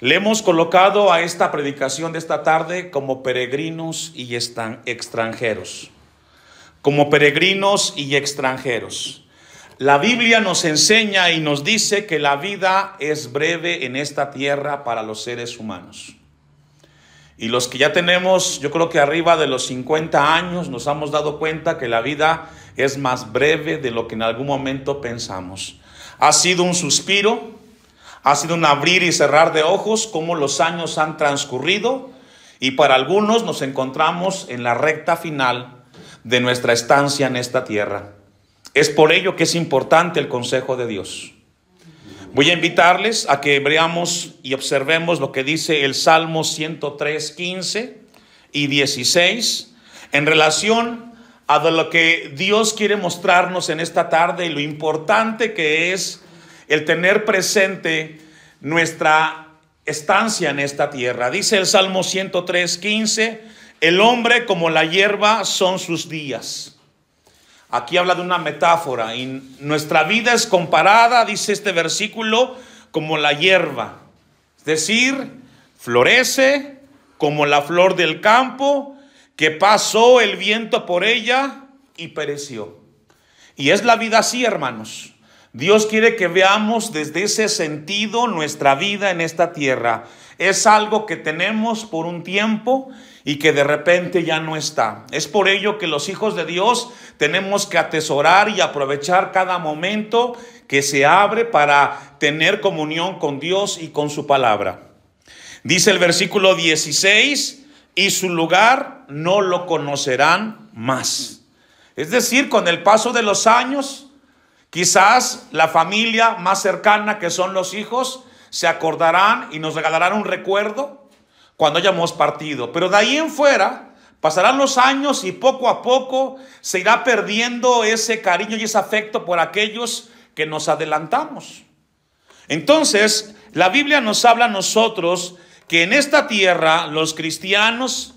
Le hemos colocado a esta predicación de esta tarde como peregrinos y extranjeros. Como peregrinos y extranjeros. La Biblia nos enseña y nos dice que la vida es breve en esta tierra para los seres humanos. Y los que ya tenemos, yo creo que arriba de los 50 años, nos hemos dado cuenta que la vida es más breve de lo que en algún momento pensamos. Ha sido un suspiro, ha sido un abrir y cerrar de ojos, como los años han transcurrido, y para algunos nos encontramos en la recta final de nuestra estancia en esta tierra. Es por ello que es importante el consejo de Dios. Voy a invitarles a que veamos y observemos lo que dice el Salmo 103, 15 y 16 en relación a lo que Dios quiere mostrarnos en esta tarde y lo importante que es el tener presente nuestra estancia en esta tierra. Dice el Salmo 103, 15, el hombre como la hierba son sus días. Aquí habla de una metáfora y nuestra vida es comparada, dice este versículo, como la hierba. Es decir, florece como la flor del campo, que pasó el viento por ella y pereció. Y es la vida así, hermanos. Dios quiere que veamos desde ese sentido nuestra vida en esta tierra. Es algo que tenemos por un tiempo y que de repente ya no está. Es por ello que los hijos de Dios tenemos que atesorar y aprovechar cada momento que se abre para tener comunión con Dios y con su palabra. Dice el versículo 16, y su lugar no lo conocerán más. Es decir, con el paso de los años, quizás la familia más cercana, que son los hijos, se acordarán y nos regalarán un recuerdo cuando hayamos partido. Pero de ahí en fuera pasarán los años y poco a poco se irá perdiendo ese cariño y ese afecto por aquellos que nos adelantamos. Entonces, la Biblia nos habla a nosotros que en esta tierra los cristianos,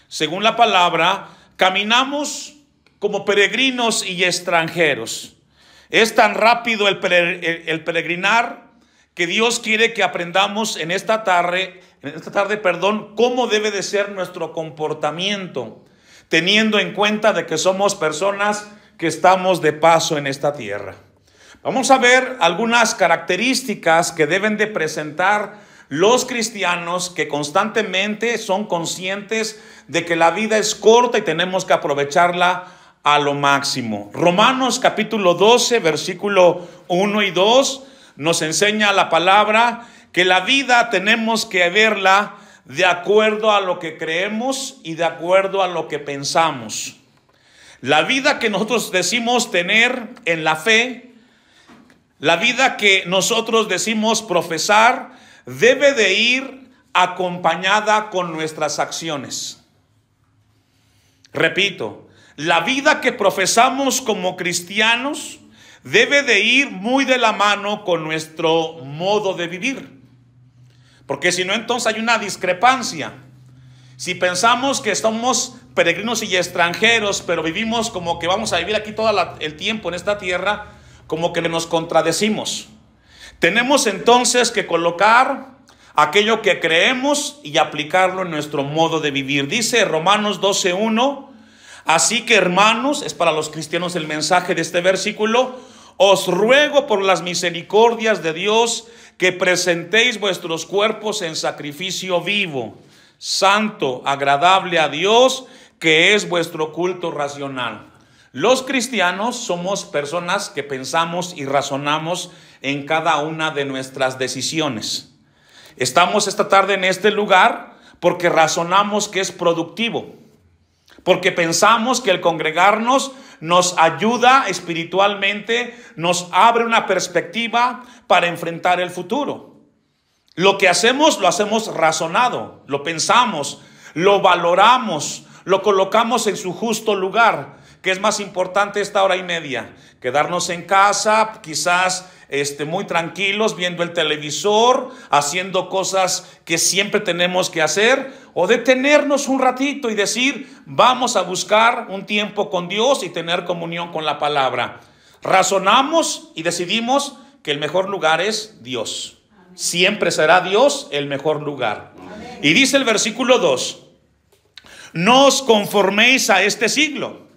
según la palabra, caminamos como peregrinos y extranjeros. Es tan rápido el peregrinar que Dios quiere que aprendamos en esta tarde, cómo debe de ser nuestro comportamiento, teniendo en cuenta de que somos personas que estamos de paso en esta tierra. Vamos a ver algunas características que deben de presentar los cristianos que constantemente son conscientes de que la vida es corta y tenemos que aprovecharla a lo máximo. Romanos capítulo 12, versículo 1 y 2 nos enseña la palabra que la vida tenemos que verla de acuerdo a lo que creemos y de acuerdo a lo que pensamos. La vida que nosotros decimos tener en la fe, la vida que nosotros decimos profesar, debe de ir acompañada con nuestras acciones. Repito, la vida que profesamos como cristianos debe de ir muy de la mano con nuestro modo de vivir. Porque si no, entonces hay una discrepancia. Si pensamos que somos peregrinos y extranjeros, pero vivimos como que vamos a vivir aquí todo el tiempo en esta tierra, como que nos contradecimos. Tenemos entonces que colocar aquello que creemos y aplicarlo en nuestro modo de vivir. Dice Romanos 12:1, así que hermanos, es para los cristianos el mensaje de este versículo, os ruego por las misericordias de Dios que presentéis vuestros cuerpos en sacrificio vivo, santo, agradable a Dios, que es vuestro culto racional. Los cristianos somos personas que pensamos y razonamos en cada una de nuestras decisiones. Estamos esta tarde en este lugar porque razonamos que es productivo, porque pensamos que el congregarnos nos ayuda espiritualmente, nos abre una perspectiva para enfrentar el futuro. Lo que hacemos, lo hacemos razonado, lo pensamos, lo valoramos, lo colocamos en su justo lugar. ¿Qué es más importante esta hora y media? Quedarnos en casa, quizás muy tranquilos, viendo el televisor, haciendo cosas que siempre tenemos que hacer, o detenernos un ratito y decir, vamos a buscar un tiempo con Dios y tener comunión con la palabra. Razonamos y decidimos que el mejor lugar es Dios. Siempre será Dios el mejor lugar. Y dice el versículo 2: no os conforméis a este siglo.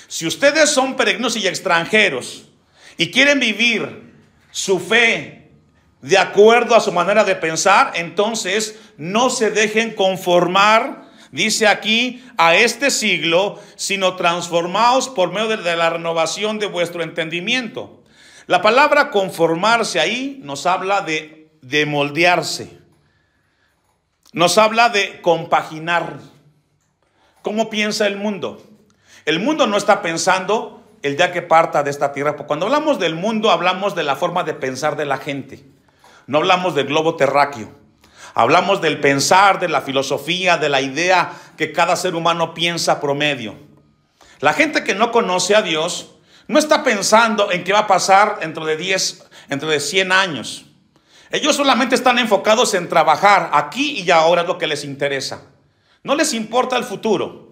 Si ustedes son peregrinos y extranjeros y quieren vivir su fe de acuerdo a su manera de pensar, entonces no se dejen conformar, dice aquí, a este siglo, sino transformaos por medio de la renovación de vuestro entendimiento. La palabra conformarse ahí nos habla de moldearse, nos habla de compaginar. ¿Cómo piensa el mundo? El mundo no está pensando el día que parta de esta tierra. Cuando hablamos del mundo, hablamos de la forma de pensar de la gente. No hablamos del globo terráqueo. Hablamos del pensar, de la filosofía, de la idea que cada ser humano piensa promedio. La gente que no conoce a Dios no está pensando en qué va a pasar dentro de 100 años. Ellos solamente están enfocados en trabajar aquí y ahora, es lo que les interesa. No les importa el futuro.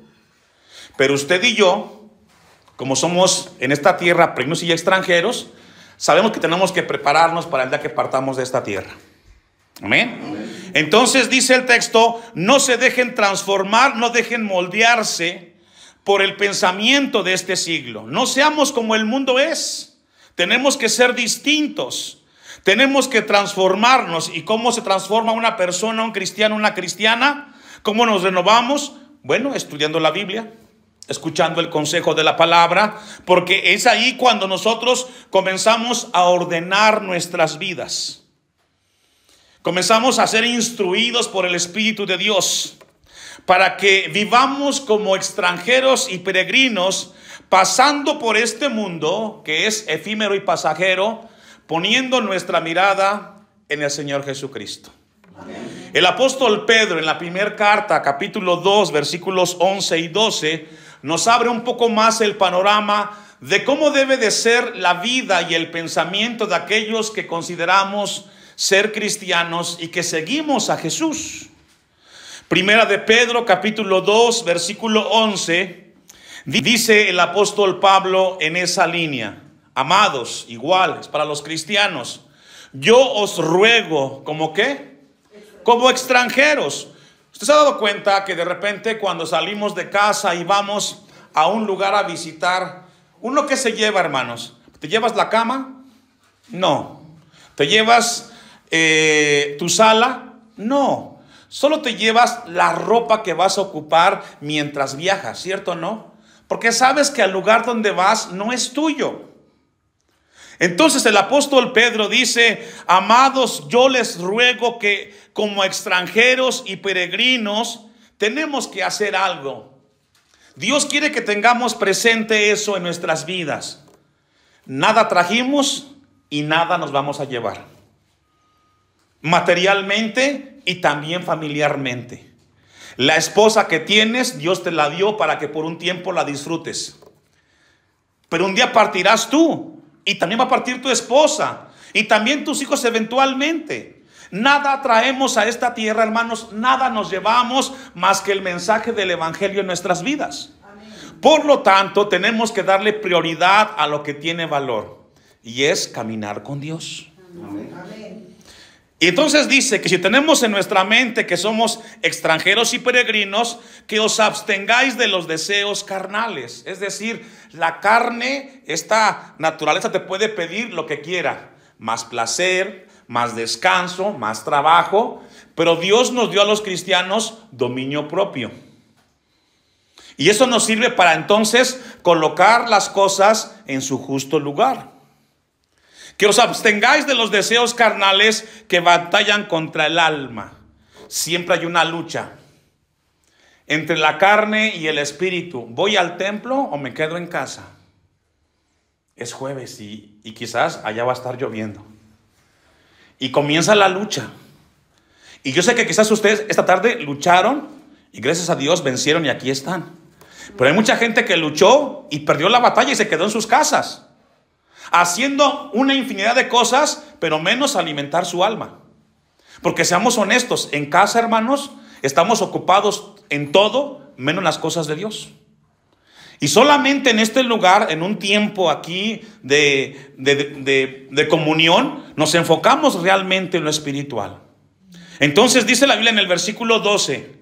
Pero usted y yo, como somos en esta tierra peregrinos y extranjeros, sabemos que tenemos que prepararnos para el día que partamos de esta tierra. Amén. Entonces dice el texto: no se dejen transformar, no dejen moldearse por el pensamiento de este siglo. No seamos como el mundo es. Tenemos que ser distintos. Tenemos que transformarnos. ¿Y cómo se transforma una persona, un cristiano, una cristiana? ¿Cómo nos renovamos? Bueno, estudiando la Biblia, escuchando el consejo de la palabra, porque es ahí cuando nosotros comenzamos a ordenar nuestras vidas. Comenzamos a ser instruidos por el Espíritu de Dios para que vivamos como extranjeros y peregrinos, pasando por este mundo que es efímero y pasajero, poniendo nuestra mirada en el Señor Jesucristo. Amén. El apóstol Pedro, en la primera carta, capítulo 2, versículos 11 y 12, nos abre un poco más el panorama de cómo debe de ser la vida y el pensamiento de aquellos que consideramos ser cristianos y que seguimos a Jesús. Primera de Pedro, capítulo 2, versículo 11, dice el apóstol Pablo en esa línea: amados, iguales para los cristianos, yo os ruego, ¿como qué? Como extranjeros. ¿Usted se ha dado cuenta que de repente cuando salimos de casa y vamos a un lugar a visitar, uno qué se lleva, hermanos? ¿Te llevas la cama? No. ¿Te llevas tu sala? No. Solo te llevas la ropa que vas a ocupar mientras viajas, ¿cierto o no? Porque sabes que el lugar donde vas no es tuyo. Entonces el apóstol Pedro dice: amados, yo les ruego que como extranjeros y peregrinos tenemos que hacer algo. Dios quiere que tengamos presente eso en nuestras vidas. Nada trajimos y nada nos vamos a llevar, materialmente y también familiarmente. La esposa que tienes, Dios te la dio para que por un tiempo la disfrutes. Pero un día partirás tú y también va a partir tu esposa y también tus hijos eventualmente. Nada traemos a esta tierra, hermanos, nada nos llevamos más que el mensaje del evangelio en nuestras vidas. Amén. Por lo tanto, tenemos que darle prioridad a lo que tiene valor, y es caminar con Dios. Amén. Amén. Y entonces dice que si tenemos en nuestra mente que somos extranjeros y peregrinos, que os abstengáis de los deseos carnales. Es decir, la carne, esta naturaleza te puede pedir lo que quiera: más placer, más descanso, más trabajo. Pero Dios nos dio a los cristianos dominio propio. Y eso nos sirve para entonces colocar las cosas en su justo lugar. Que os abstengáis de los deseos carnales que batallan contra el alma. Siempre hay una lucha entre la carne y el espíritu. ¿Voy al templo o me quedo en casa? Es jueves y quizás allá va a estar lloviendo. Y comienza la lucha. Y yo sé que quizás ustedes esta tarde lucharon y gracias a Dios vencieron y aquí están. Pero hay mucha gente que luchó y perdió la batalla y se quedó en sus casas, haciendo una infinidad de cosas, pero menos alimentar su alma. Porque seamos honestos, en casa, hermanos, estamos ocupados en todo, menos las cosas de Dios. Y solamente en este lugar, en un tiempo aquí de comunión, nos enfocamos realmente en lo espiritual. Entonces dice la Biblia en el versículo 12,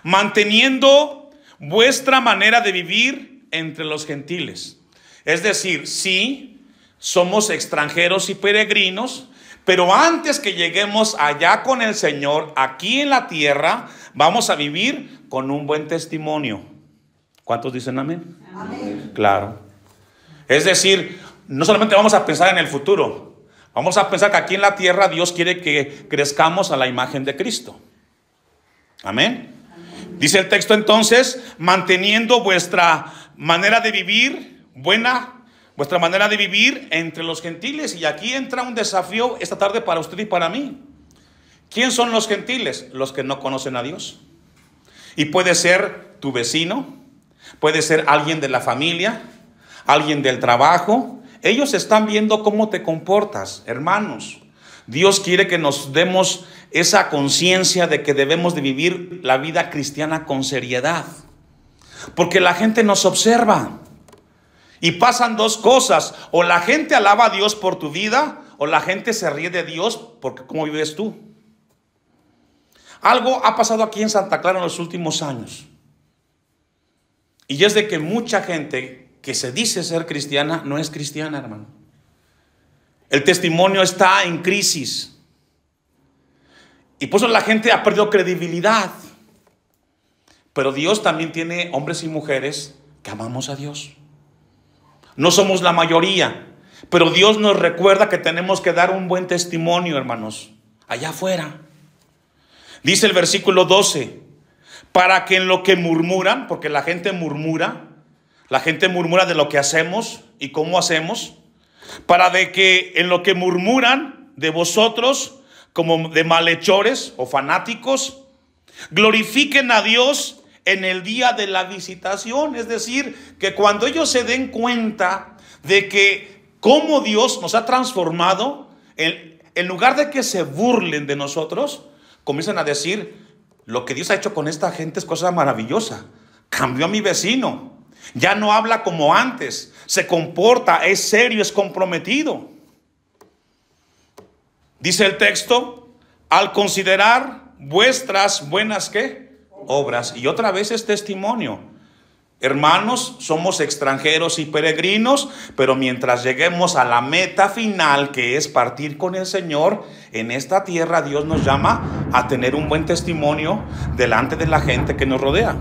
manteniendo vuestra manera de vivir entre los gentiles. Es decir, sí, somos extranjeros y peregrinos, pero antes que lleguemos allá con el Señor, aquí en la tierra, vamos a vivir con un buen testimonio. ¿Cuántos dicen amén? Amén. Claro. Es decir, no solamente vamos a pensar en el futuro, vamos a pensar que aquí en la tierra Dios quiere que crezcamos a la imagen de Cristo. Amén. Dice el texto entonces, manteniendo vuestra manera de vivir vuestra manera de vivir entre los gentiles. Y aquí entra un desafío esta tarde para usted y para mí. ¿Quién son los gentiles? Los que no conocen a Dios. Y puede ser tu vecino, puede ser alguien de la familia, alguien del trabajo. Ellos están viendo cómo te comportas, hermanos. Dios quiere que nos demos esa conciencia de que debemos de vivir la vida cristiana con seriedad. Porque la gente nos observa. Y pasan dos cosas. O la gente alaba a Dios por tu vida, o la gente se ríe de Dios porque cómo vives tú. Algo ha pasado aquí en Santa Clara en los últimos años. Y es de que mucha gente que se dice ser cristiana no es cristiana, hermano. El testimonio está en crisis. Y por eso la gente ha perdido credibilidad. Pero Dios también tiene hombres y mujeres que amamos a Dios. No somos la mayoría, pero Dios nos recuerda que tenemos que dar un buen testimonio, hermanos, allá afuera. Dice el versículo 12, para que en lo que murmuran, porque la gente murmura de lo que hacemos y cómo hacemos, para de que en lo que murmuran de vosotros como de malhechores o fanáticos, glorifiquen a Dios en el día de la visitación. Es decir, que cuando ellos se den cuenta de que cómo Dios nos ha transformado, en lugar de que se burlen de nosotros, comienzan a decir, lo que Dios ha hecho con esta gente es cosa maravillosa. Cambió a mi vecino, ya no habla como antes, se comporta, es serio, es comprometido. Dice el texto, al considerar vuestras buenas ¿qué? Obras. Y otra vez es testimonio. Hermanos, somos extranjeros y peregrinos, pero mientras lleguemos a la meta final, que es partir con el Señor, en esta tierra Dios nos llama a tener un buen testimonio delante de la gente que nos rodea.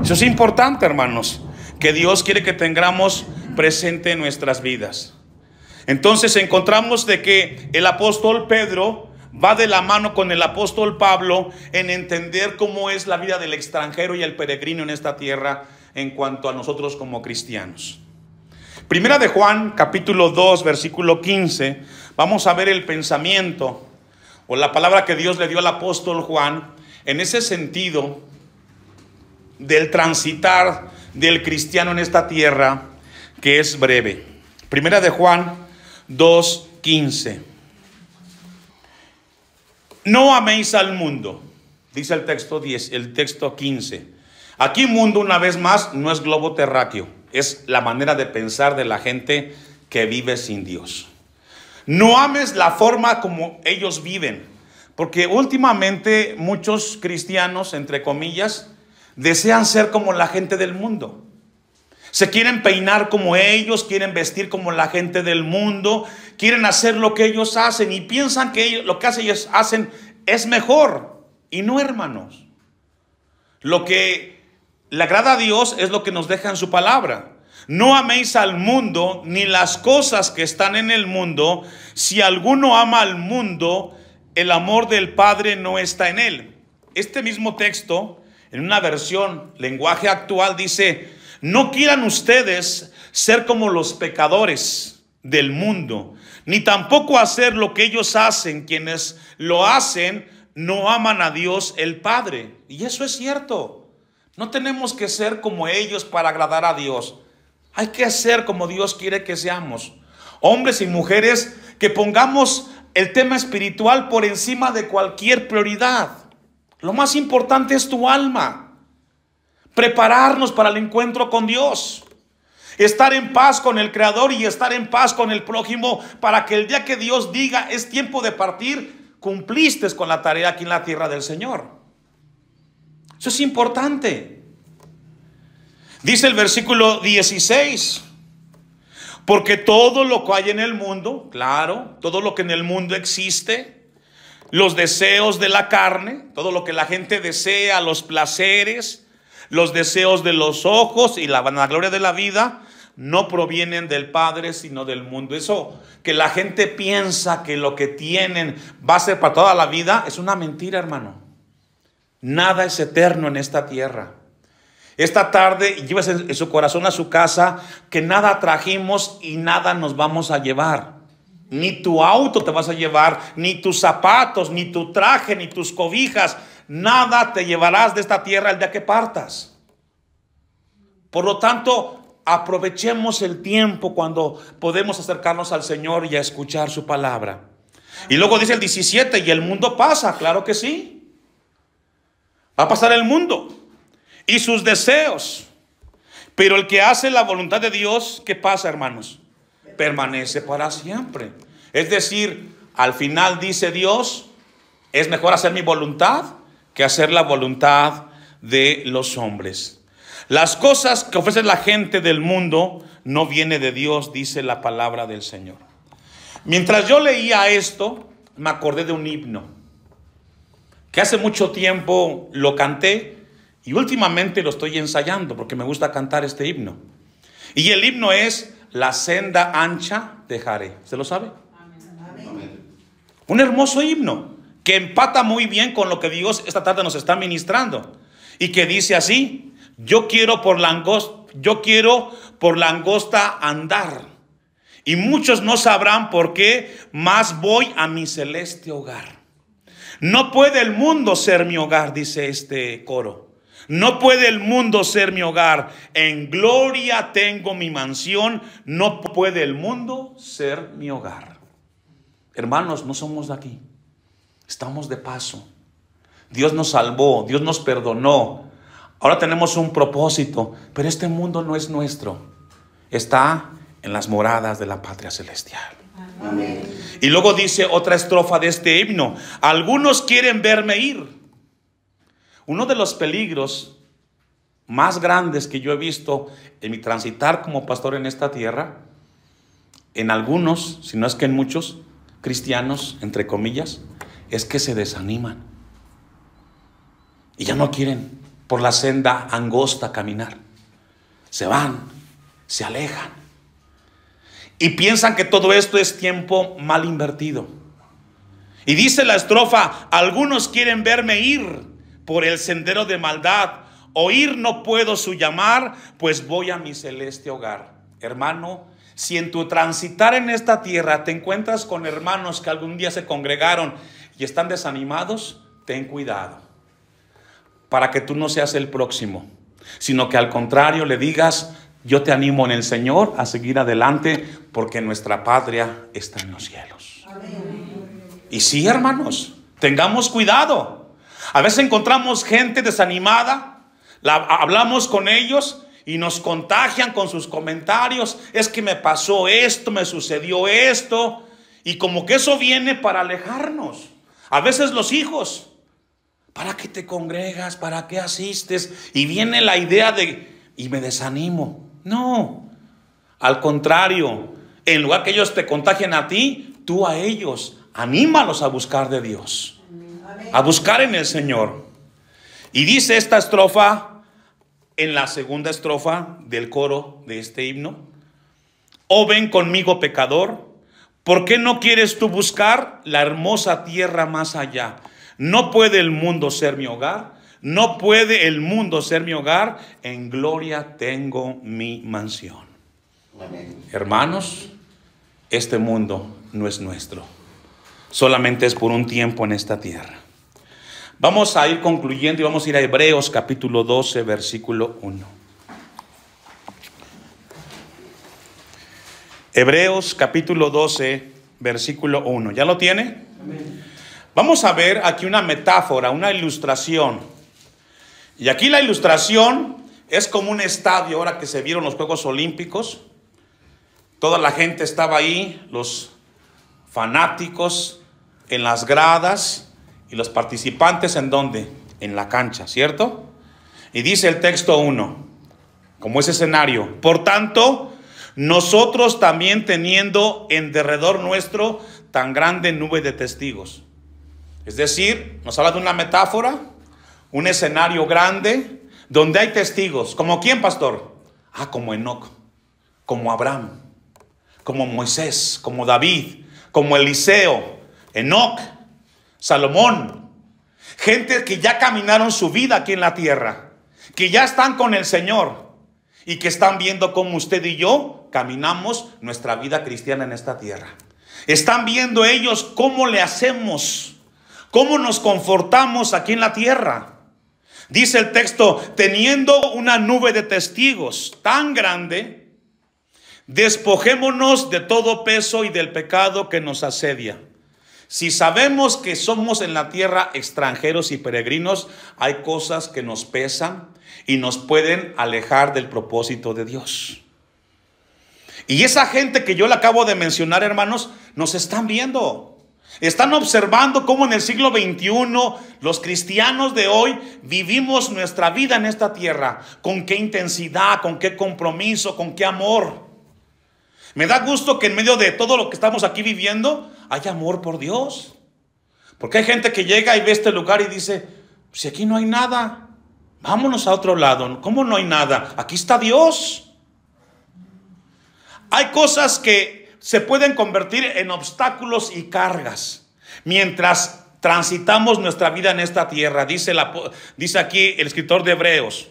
Eso es importante, hermanos, que Dios quiere que tengamos presente en nuestras vidas. Entonces encontramos de que el apóstol Pedro va de la mano con el apóstol Pablo en entender cómo es la vida del extranjero y el peregrino en esta tierra en cuanto a nosotros como cristianos. Primera de Juan, capítulo 2, versículo 15, vamos a ver el pensamiento o la palabra que Dios le dio al apóstol Juan en ese sentido del transitar del cristiano en esta tierra, que es breve. Primera de Juan 2, 15. No améis al mundo, dice el texto 10, el texto 15. Aquí mundo, una vez más, no es globo terráqueo, es la manera de pensar de la gente que vive sin Dios. No ames la forma como ellos viven, porque últimamente muchos cristianos, entre comillas, desean ser como la gente del mundo. Se quieren peinar como ellos, quieren vestir como la gente del mundo, quieren hacer lo que ellos hacen y piensan que lo que ellos hacen es mejor. Y no, hermanos. Lo que le agrada a Dios es lo que nos deja en su palabra. No améis al mundo ni las cosas que están en el mundo. Si alguno ama al mundo, el amor del Padre no está en él. Este mismo texto, en una versión, lenguaje actual, dice: no quieran ustedes ser como los pecadores del mundo, ni tampoco hacer lo que ellos hacen. Quienes lo hacen no aman a Dios el Padre. Y eso es cierto. No tenemos que ser como ellos para agradar a Dios. Hay que ser como Dios quiere que seamos. Hombres y mujeres que pongamos el tema espiritual por encima de cualquier prioridad. Lo más importante es tu alma. prepararnos para el encuentro con Dios. Estar en paz con el Creador y estar en paz con el prójimo, para que el día que Dios diga es tiempo de partir, cumpliste con la tarea aquí en la tierra del Señor. Eso es importante. Dice el versículo 16: porque todo lo que hay en el mundo, claro, todo lo que en el mundo existe, los deseos de la carne, todo lo que la gente desea, los placeres, los deseos de los ojos y la vanagloria de la vida, no provienen del Padre, sino del mundo. Eso que la gente piensa que lo que tienen va a ser para toda la vida, es una mentira, hermano. Nada es eterno en esta tierra. Esta tarde lleves en su corazón a su casa que nada trajimos y nada nos vamos a llevar. Ni tu auto te vas a llevar, ni tus zapatos, ni tu traje, ni tus cobijas. Nada te llevarás de esta tierra el día que partas. Por lo tanto, aprovechemos el tiempo cuando podemos acercarnos al Señor y a escuchar su palabra. Y luego dice el 17, y el mundo pasa, claro que sí. Va a pasar el mundo y sus deseos. Pero el que hace la voluntad de Dios, ¿qué pasa, hermanos? Permanece para siempre. Es decir, al final dice Dios, es mejor hacer mi voluntad que hacer la voluntad de los hombres. Las cosas que ofrece la gente del mundo no viene de Dios, dice la palabra del Señor. Mientras yo leía esto, me acordé de un himno que hace mucho tiempo lo canté y últimamente lo estoy ensayando porque me gusta cantar este himno. Y el himno es: la senda ancha dejaré. ¿Se lo sabe? Amén. Un hermoso himno que empata muy bien con lo que Dios esta tarde nos está ministrando y que dice así: yo quiero por la angosta andar, y muchos no sabrán por qué, mas voy a mi celeste hogar. No puede el mundo ser mi hogar, dice este coro. No puede el mundo ser mi hogar. En gloria tengo mi mansión. No puede el mundo ser mi hogar. Hermanos, no somos de aquí. Estamos de paso. Dios nos salvó, Dios nos perdonó. Ahora tenemos un propósito, pero este mundo no es nuestro. Está en las moradas de la patria celestial. Amén. Y luego dice otra estrofa de este himno: algunos quieren verme ir. Uno de los peligros más grandes que yo he visto en mi transitar como pastor en esta tierra, en algunos, si no es que en muchos cristianos, entre comillas, es que se desaniman y ya no quieren por la senda angosta caminar. Se van, se alejan y piensan que todo esto es tiempo mal invertido. Y dice la estrofa: algunos quieren verme ir por el sendero de maldad, oír no puedo su llamar, pues voy a mi celeste hogar. Hermano, si en tu transitar en esta tierra te encuentras con hermanos que algún día se congregaron y están desanimados, ten cuidado, para que tú no seas el próximo, sino que al contrario le digas: yo te animo en el Señor a seguir adelante, porque nuestra patria está en los cielos. Amén. Y sí, hermanos, tengamos cuidado. A veces encontramos gente desanimada, hablamos con ellos y nos contagian con sus comentarios: es que me pasó esto, me sucedió esto, y como que eso viene para alejarnos. A veces los hijos: ¿para qué te congregas? ¿Para qué asistes? Y viene la idea de: y me desanimo. No, al contrario, en lugar que ellos te contagien a ti, tú a ellos, anímalos a buscar de Dios, a buscar en el Señor. Y dice esta estrofa, en la segunda estrofa del coro de este himno: oh, ven conmigo, pecador, ¿por qué no quieres tú buscar la hermosa tierra más allá? No puede el mundo ser mi hogar, no puede el mundo ser mi hogar, en gloria tengo mi mansión. Amén. Hermanos, este mundo no es nuestro, solamente es por un tiempo en esta tierra. Vamos a ir concluyendo y vamos a ir a Hebreos capítulo 12, versículo 1. Hebreos capítulo 12, versículo 1. ¿Ya lo tiene? Amén. Vamos a ver aquí una metáfora, una ilustración. Y aquí la ilustración Es como un estadio ahora que se vieron los Juegos Olímpicos. Toda la gente estaba ahí, los fanáticos en las gradas y los participantes ¿en dónde? En la cancha, ¿cierto? Y dice el texto 1, como ese escenario: por tanto, nosotros también teniendo en derredor nuestro tan grande nube de testigos. Es decir, nos habla de una metáfora, un escenario grande donde hay testigos. ¿Como quién, pastor? Como Enoc, como Abraham, como Moisés, como David, como Eliseo, Enoc, Salomón. Gente que ya caminaron su vida aquí en la tierra, que ya están con el Señor y que están viendo cómo usted y yo caminamos nuestra vida cristiana en esta tierra. Están viendo ellos cómo le hacemos, cómo nos confortamos aquí en la tierra. Dice el texto: teniendo una nube de testigos tan grande, despojémonos de todo peso y del pecado que nos asedia. Si sabemos que somos en la tierra extranjeros y peregrinos, hay cosas que nos pesan y nos pueden alejar del propósito de Dios. Y esa gente que yo le acabo de mencionar, hermanos, nos están viendo. Están observando cómo en el siglo XXI los cristianos de hoy vivimos nuestra vida en esta tierra. Con qué intensidad, con qué compromiso, con qué amor. Me da gusto que en medio de todo lo que estamos aquí viviendo hay amor por Dios. Porque hay gente que llega y ve este lugar y dice: si aquí no hay nada, vámonos a otro lado. ¿Cómo no hay nada? Aquí está Dios. Hay cosas que se pueden convertir en obstáculos y cargas mientras transitamos nuestra vida en esta tierra. Dice aquí el escritor de Hebreos: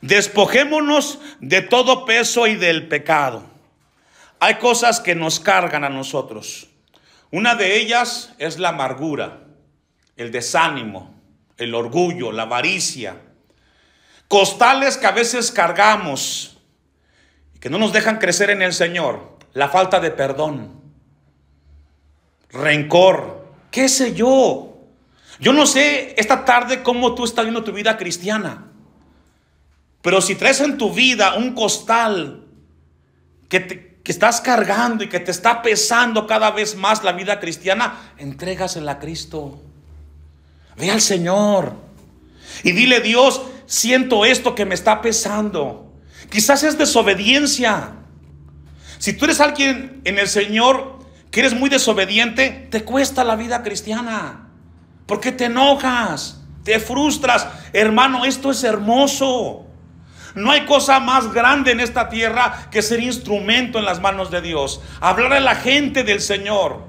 despojémonos de todo peso y del pecado. Hay cosas que nos cargan a nosotros. Una de ellas es la amargura, el desánimo, el orgullo, la avaricia. Costales que a veces cargamos y que no nos dejan crecer en el Señor. La falta de perdón, rencor, qué sé yo. Yo no sé esta tarde cómo tú estás viendo tu vida cristiana, pero si traes en tu vida un costal que estás cargando y que te está pesando cada vez más la vida cristiana, entrégasela a Cristo. Ve al Señor y dile: Dios, siento esto que me está pesando. Quizás es desobediencia. Si tú eres alguien en el Señor que eres muy desobediente, te cuesta la vida cristiana, porque te enojas, te frustras. Hermano, esto es hermoso. No hay cosa más grande en esta tierra que ser instrumento en las manos de Dios, hablar a la gente del Señor.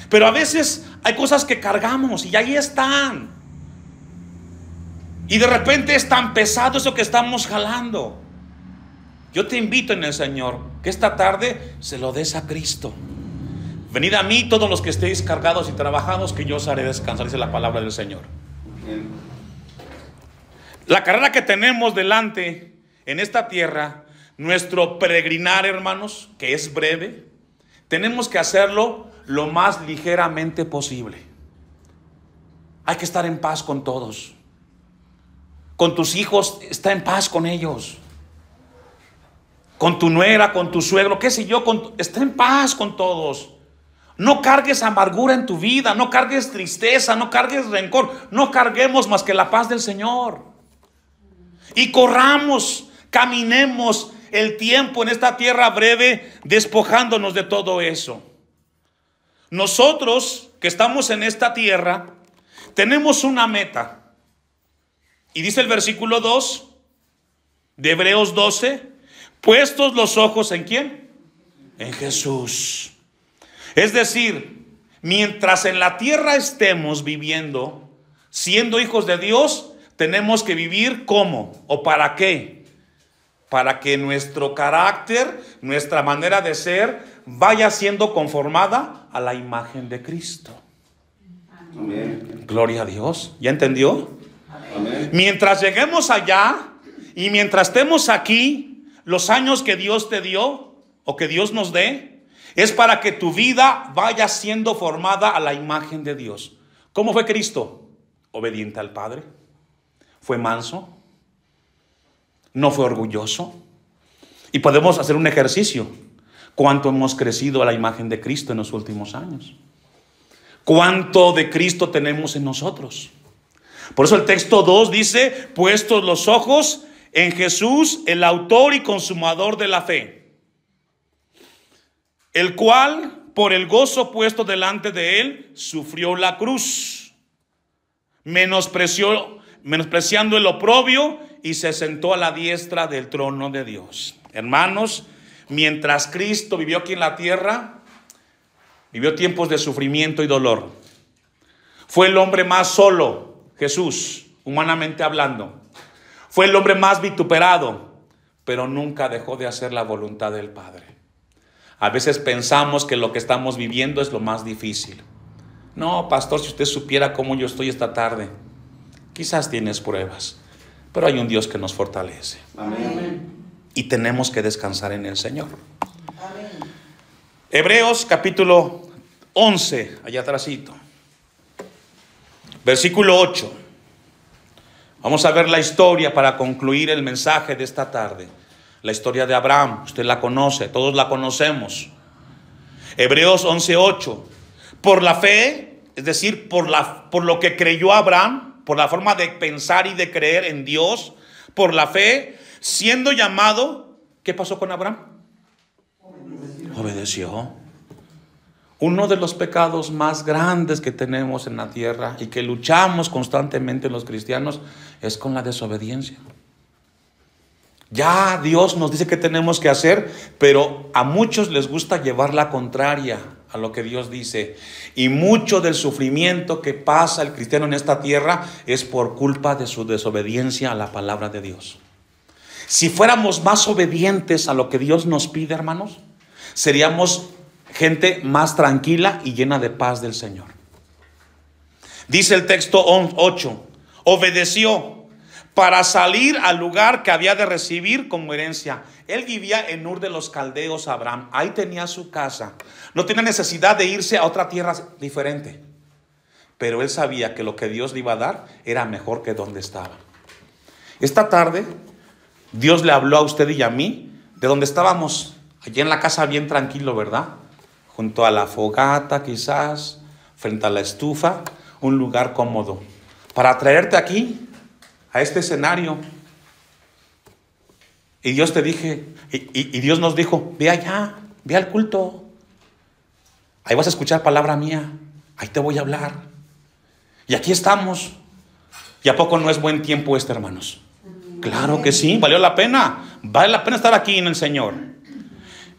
Pero a veces hay cosas que cargamos y ahí están. Y de repente es tan pesado eso que estamos jalando. Yo te invito en el Señor que esta tarde se lo des a Cristo. Venid a mí todos los que estéis cargados y trabajados, que yo os haré descansar, dice la palabra del Señor. La carrera que tenemos delante en esta tierra, nuestro peregrinar, hermanos, que es breve, tenemos que hacerlo lo más ligeramente posible. Hay que estar en paz con todos. Con tus hijos, está en paz con ellos. Con tu nuera, con tu suegro, qué sé yo, está en paz con todos. No cargues amargura en tu vida, no cargues tristeza, no cargues rencor, no carguemos más que la paz del Señor. Y corramos, caminemos el tiempo en esta tierra breve, despojándonos de todo eso. Nosotros que estamos en esta tierra, tenemos una meta. Y dice el versículo 2 de Hebreos 12, puestos los ojos ¿en quién? En Jesús. Es decir, mientras en la tierra estemos viviendo, siendo hijos de Dios, tenemos que vivir ¿cómo? ¿O para qué? Para que nuestro carácter, nuestra manera de ser, vaya siendo conformada a la imagen de Cristo. Amén. Gloria a Dios. ¿Ya entendió? Amén. Mientras lleguemos allá y mientras estemos aquí, los años que Dios te dio o que Dios nos dé, es para que tu vida vaya siendo formada a la imagen de Dios. ¿Cómo fue Cristo? Obediente al Padre. Fue manso. no fue orgulloso. Y podemos hacer un ejercicio. ¿Cuánto hemos crecido a la imagen de Cristo en los últimos años? ¿Cuánto de Cristo tenemos en nosotros? Por eso el texto 2 dice: puestos los ojos en Jesús, el autor y consumador de la fe, el cual por el gozo puesto delante de él sufrió la cruz, menospreciando el oprobio, y se sentó a la diestra del trono de Dios. Hermanos, mientras Cristo vivió aquí en la tierra, vivió tiempos de sufrimiento y dolor. Fue el hombre más solo, Jesús, humanamente hablando. Fue el hombre más vituperado, pero nunca dejó de hacer la voluntad del Padre. A veces pensamos que lo que estamos viviendo es lo más difícil. No, pastor, si usted supiera cómo yo estoy esta tarde. Quizás tienes pruebas, pero hay un Dios que nos fortalece. Amén. Y tenemos que descansar en el Señor. Amén. Hebreos capítulo 11, allá atrásito. Versículo 8. Vamos a ver la historia para concluir el mensaje de esta tarde. La historia de Abraham, usted la conoce, todos la conocemos. Hebreos 11:8. Por la fe, es decir, por lo que creyó Abraham, por la forma de pensar y de creer en Dios, por la fe, siendo llamado, ¿qué pasó con Abraham? Obedeció. Uno de los pecados más grandes que tenemos en la tierra y que luchamos constantemente los cristianos es con la desobediencia. Ya Dios nos dice qué tenemos que hacer, pero a muchos les gusta llevar la contraria a lo que Dios dice. Y mucho del sufrimiento que pasa el cristiano en esta tierra es por culpa de su desobediencia a la palabra de Dios. Si fuéramos más obedientes a lo que Dios nos pide, hermanos, seríamos gente más tranquila y llena de paz del Señor. Dice el texto 8: obedeció para salir al lugar que había de recibir como herencia. Él vivía en Ur de los Caldeos, Abraham. Ahí tenía su casa. No tenía necesidad de irse a otra tierra diferente. Pero él sabía que lo que Dios le iba a dar era mejor que donde estaba. Esta tarde, Dios le habló a usted y a mí de donde estábamos, allí en la casa bien tranquilo, ¿verdad? Junto a la fogata quizás, frente a la estufa, un lugar cómodo. Para traerte aquí, a este escenario. Y Dios te dije, y Dios nos dijo: ve allá, ve al culto. Ahí vas a escuchar palabra mía, ahí te voy a hablar. Y aquí estamos. ¿Y a poco no es buen tiempo este, hermanos? Claro que sí, valió la pena. Vale la pena estar aquí en el Señor.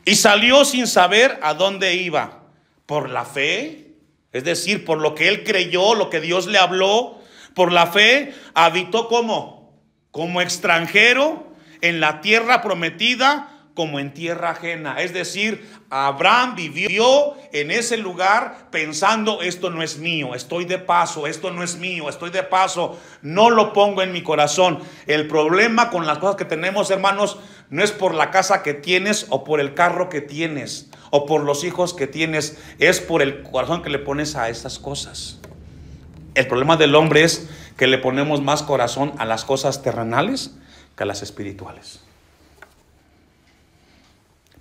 Y salió sin saber a dónde iba. Por la fe, es decir, por lo que él creyó, lo que Dios le habló. Por la fe habitó como extranjero en la tierra prometida, como en tierra ajena. Es decir, Abraham vivió en ese lugar pensando: esto no es mío, estoy de paso, esto no es mío, estoy de paso, no lo pongo en mi corazón. El problema con las cosas que tenemos, hermanos, no es por la casa que tienes o por el carro que tienes o por los hijos que tienes, es por el corazón que le pones a esas cosas. El problema del hombre es que le ponemos más corazón a las cosas terrenales que a las espirituales.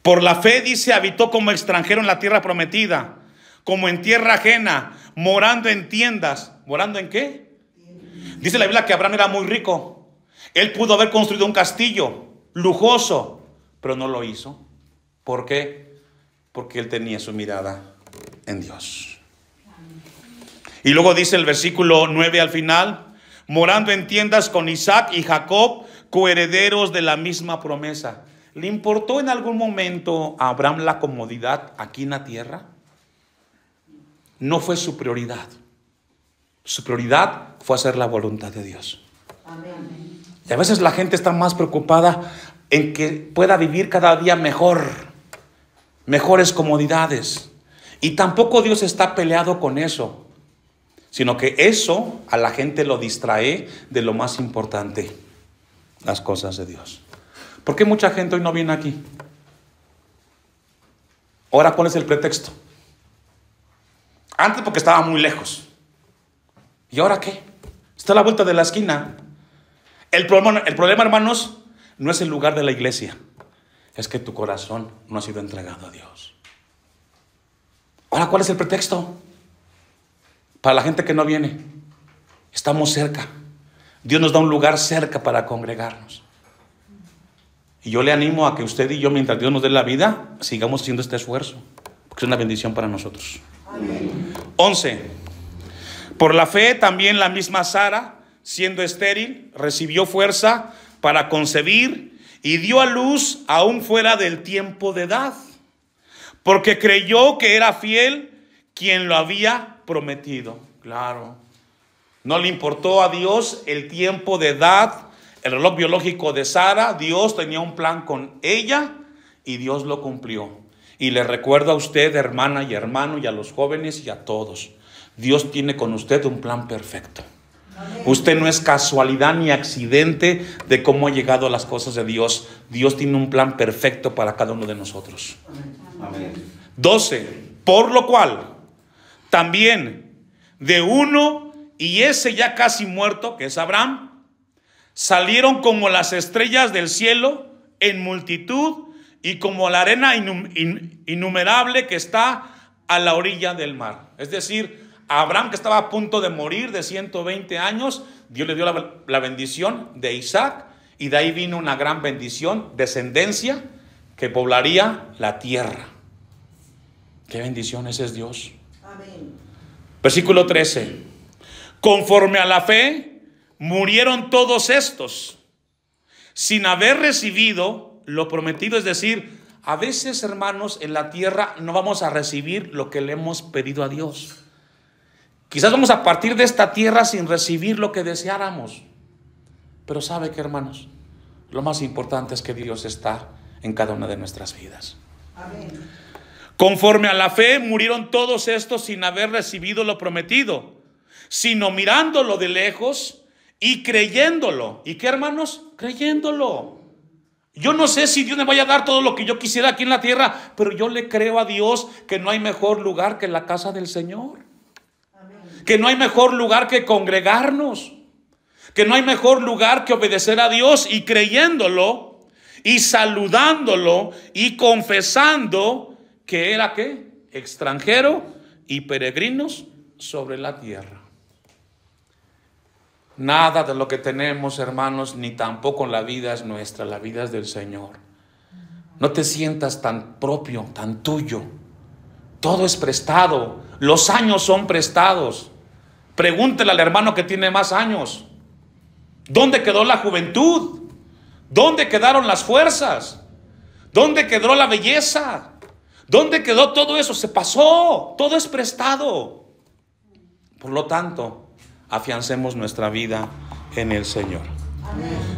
Por la fe, dice, habitó como extranjero en la tierra prometida, como en tierra ajena, morando en tiendas. ¿Morando en qué? Dice la Biblia que Abraham era muy rico. Él pudo haber construido un castillo lujoso, pero no lo hizo. ¿Por qué? Porque él tenía su mirada en Dios. Y luego dice el versículo 9 al final: morando en tiendas con Isaac y Jacob, coherederos de la misma promesa. ¿Le importó en algún momento a Abraham la comodidad aquí en la tierra? No fue su prioridad. Su prioridad fue hacer la voluntad de Dios. Amén. Y a veces la gente está más preocupada en que pueda vivir cada día mejores comodidades. Y tampoco Dios está peleado con eso, sino que eso a la gente lo distrae de lo más importante, las cosas de Dios. ¿Por qué mucha gente hoy no viene aquí? Ahora, ¿cuál es el pretexto? Antes porque estaba muy lejos. ¿Y ahora qué? Está a la vuelta de la esquina. El problema, hermanos, no es el lugar de la iglesia, es que tu corazón no ha sido entregado a Dios. Ahora, ¿cuál es el pretexto? Para la gente que no viene, estamos cerca. Dios nos da un lugar cerca para congregarnos. Y yo le animo a que usted y yo, mientras Dios nos dé la vida, sigamos haciendo este esfuerzo, porque es una bendición para nosotros. Amén. 11. Por la fe también la misma Sara, siendo estéril, recibió fuerza para concebir y dio a luz aún fuera del tiempo de edad, porque creyó que era fiel quien lo había prometido. Claro, no le importó a Dios el tiempo de edad, el reloj biológico de Sara. Dios tenía un plan con ella y Dios lo cumplió. Y le recuerdo a usted, hermana y hermano, y a los jóvenes y a todos, Dios tiene con usted un plan perfecto. Amén. Usted no es casualidad ni accidente de cómo ha llegado a las cosas de Dios. Dios tiene un plan perfecto para cada uno de nosotros. Amén. 12. Por lo cual, también de uno, y ese ya casi muerto, que es Abraham, salieron como las estrellas del cielo en multitud y como la arena innumerable que está a la orilla del mar. Es decir, Abraham, que estaba a punto de morir de 120 años, Dios le dio la bendición de Isaac, y de ahí vino una gran bendición, descendencia que poblaría la tierra. Qué bendición, ese es Dios. Amén. Versículo 13. Conforme a la fe murieron todos estos sin haber recibido lo prometido. Es decir, a veces, hermanos, en la tierra no vamos a recibir lo que le hemos pedido a Dios. Quizás vamos a partir de esta tierra sin recibir lo que deseáramos. Pero ¿sabe qué, hermanos? Lo más importante es que Dios está en cada una de nuestras vidas. Amén. Conforme a la fe murieron todos estos sin haber recibido lo prometido, sino mirándolo de lejos y creyéndolo. ¿Y qué, hermanos? Creyéndolo. Yo no sé si Dios me vaya a dar todo lo que yo quisiera aquí en la tierra, pero yo le creo a Dios que no hay mejor lugar que la casa del Señor. Amén. Que no hay mejor lugar que congregarnos. Que no hay mejor lugar que obedecer a Dios, y creyéndolo y saludándolo y confesando que era, ¿qué? Extranjero y peregrinos sobre la tierra. Nada de lo que tenemos, hermanos, ni tampoco la vida es nuestra, la vida es del Señor. No te sientas tan propio, tan tuyo. Todo es prestado. Los años son prestados. Pregúntele al hermano que tiene más años. ¿Dónde quedó la juventud? ¿Dónde quedaron las fuerzas? ¿Dónde quedó la belleza? ¿Dónde quedó todo eso? Se pasó. Todo es prestado. Por lo tanto, afiancemos nuestra vida en el Señor. Amén.